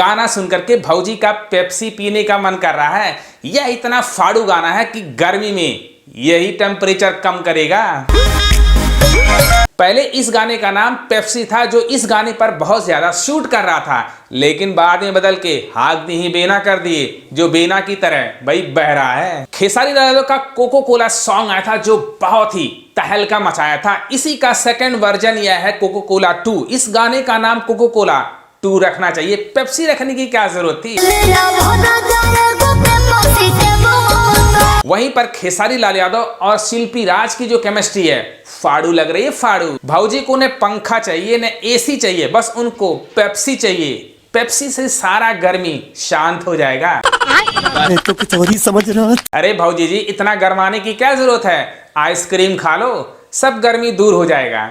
गाना सुनकर के भौजी का पेप्सी पीने का मन कर रहा है। यह इतना फाड़ू गाना है कि गर्मी में यही टेम्परेचर कम करेगा। पहले इस गाने का नाम पेप्सी था, जो इस गाने पर बहुत ज्यादा शूट कर रहा था, लेकिन बाद में बदल के हाथ ही बेना कर दिए, जो बेना की तरह भाई बह रहा है। खेसारी लाल यादव का कोको कोला सॉन्ग आया था जो बहुत ही तहलका मचाया था। इसी का सेकंड वर्जन यह है कोको कोला 2। इस गाने का नाम कोको कोला 2 रखना चाहिए, पेप्सी रखने की क्या जरूरत थी। वहीं पर खेसारी लाल यादव और शिल्पी राज की जो केमिस्ट्री है फाड़ू लग रही है, फाड़ू। भौजी को न पंखा चाहिए न एसी चाहिए, बस उनको पेप्सी चाहिए। पेप्सी से सारा गर्मी शांत हो जाएगा। तो कुछ और ही समझ रहा। अरे भौजी जी, इतना गर्माने की क्या जरूरत है, आइसक्रीम खा लो, सब गर्मी दूर हो जाएगा।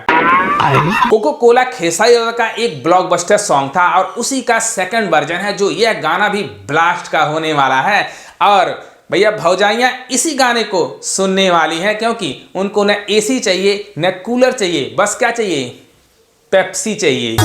कोको कोला खेसारी यादव का एक ब्लॉकबस्टर सॉन्ग था और उसी का सेकंड वर्जन है, जो यह गाना भी ब्लास्ट का होने वाला है। और भैया भौजाइयाँ इसी गाने को सुनने वाली हैं, क्योंकि उनको न एसी चाहिए न कूलर चाहिए, बस क्या चाहिए, पेप्सी चाहिए।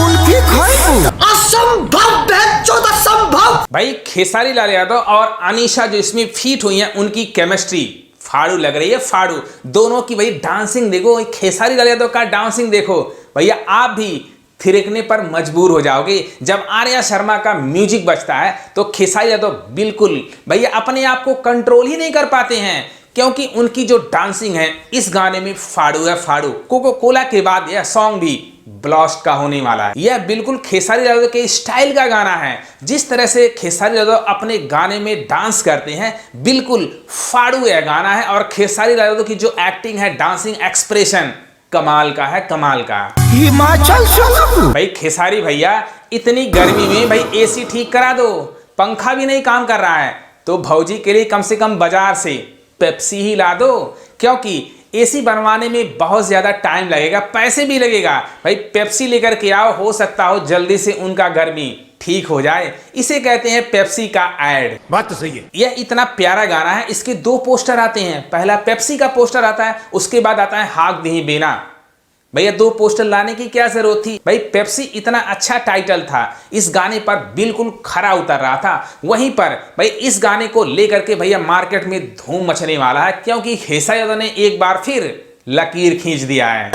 असंभव भाई, खेसारी लाल यादव और अनीशा जो इसमें फिट हुई हैं, उनकी केमिस्ट्री फाड़ू लग रही है, फाड़ू। दोनों की भाई डांसिंग देखो, खेसारी लाल यादव का डांसिंग देखो, भैया आप भी थिरकने पर मजबूर हो जाओगे। जब आर्या शर्मा का म्यूजिक बजता है तो खेसारी यादव बिल्कुल भैया अपने आप को कंट्रोल ही नहीं कर पाते हैं, क्योंकि उनकी जो डांसिंग है इस गाने में फाड़ू है, फाड़ू। कोको कोला के बाद यह सॉन्ग भी ब्लास्ट का होने वाला है। यह बिल्कुल खेसारी यादव के स्टाइल का गाना है। जिस तरह से खेसारी यादव अपने गाने में डांस करते हैं, बिल्कुल फाड़ू यह गाना है। और खेसारी यादव की जो एक्टिंग है, डांसिंग एक्सप्रेशन कमाल का है, कमाल का। हिमाचल भाई खेसारी भैया, इतनी गर्मी में भाई एसी ठीक करा दो, पंखा भी नहीं काम कर रहा है, तो भौजी के लिए कम से कम बाजार से पेप्सी ही ला दो, क्योंकि एसी बनवाने में बहुत ज्यादा टाइम लगेगा, पैसे भी लगेगा। भाई पेप्सी लेकर के आओ, हो सकता हो जल्दी से उनका गर्मी ठीक हो जाए। इसे कहते हैं पेप्सी का ऐड। बात तो सही है। यह इतना प्यारा गाना है, इसके 2 पोस्टर आते हैं। पहला पेप्सी का पोस्टर आता है, उसके बाद आता है हाक दही बेना। भैया 2 पोस्टर लाने की क्या जरूरत थी। भाई पेप्सी इतना अच्छा टाइटल था, इस गाने पर बिल्कुल खरा उतर रहा था। वहीं पर भाई इस गाने को लेकर के भैया मार्केट में धूम मचने वाला है, क्योंकि खेसारी यादव ने एक बार फिर लकीर खींच दिया है।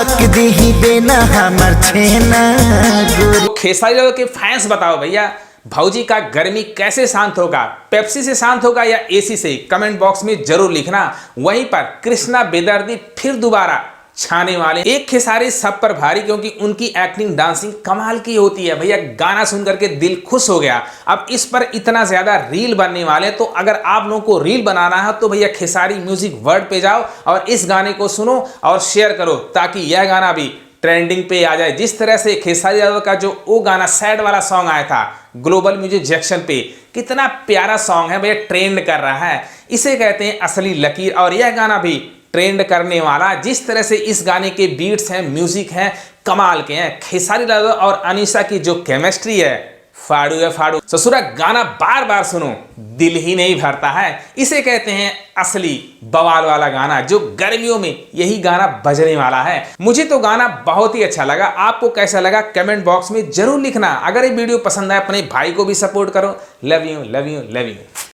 तो खेसारी यादव के फैंस बताओ भैया, भौजी का गर्मी कैसे शांत होगा, पेप्सी से शांत होगा या एसी से, कमेंट बॉक्स में जरूर लिखना। वहीं पर कृष्णा बेदर्दी फिर दोबारा छाने वाले। एक खेसारी सब पर भारी, क्योंकि उनकी एक्टिंग डांसिंग कमाल की होती है। भैया गाना सुन करके दिल खुश हो गया। अब इस पर इतना ज्यादा रील बनने वाले, तो अगर आप लोगों को रील बनाना है तो भैया खेसारी म्यूजिक वर्ल्ड पे जाओ और इस गाने को सुनो और शेयर करो, ताकि यह गाना भी ट्रेंडिंग पे आ जाए। जिस तरह से खेसारी यादव का जो वो गाना सैड वाला सॉन्ग आया था ग्लोबल म्यूजिक जंक्शन पे, कितना प्यारा सॉन्ग है भैया, ट्रेंड कर रहा है। इसे कहते हैं असली लकीर, और यह गाना भी ट्रेंड करने वाला। जिस तरह से इस गाने के बीट्स हैं, म्यूजिक हैं, कमाल के हैं। खेसारी लाल यादव और अनीशा की जो केमिस्ट्री है, फाड़ू है, फाड़ू। ससुरा गाना बार बार सुनो, दिल ही नहीं भरता है। इसे कहते हैं असली बवाल वाला गाना, जो गर्मियों में यही गाना बजने वाला है। मुझे तो गाना बहुत ही अच्छा लगा, आपको कैसा लगा कमेंट बॉक्स में जरूर लिखना। अगर ये वीडियो पसंद आए, अपने भाई को भी सपोर्ट करो। Love you, love you, love you.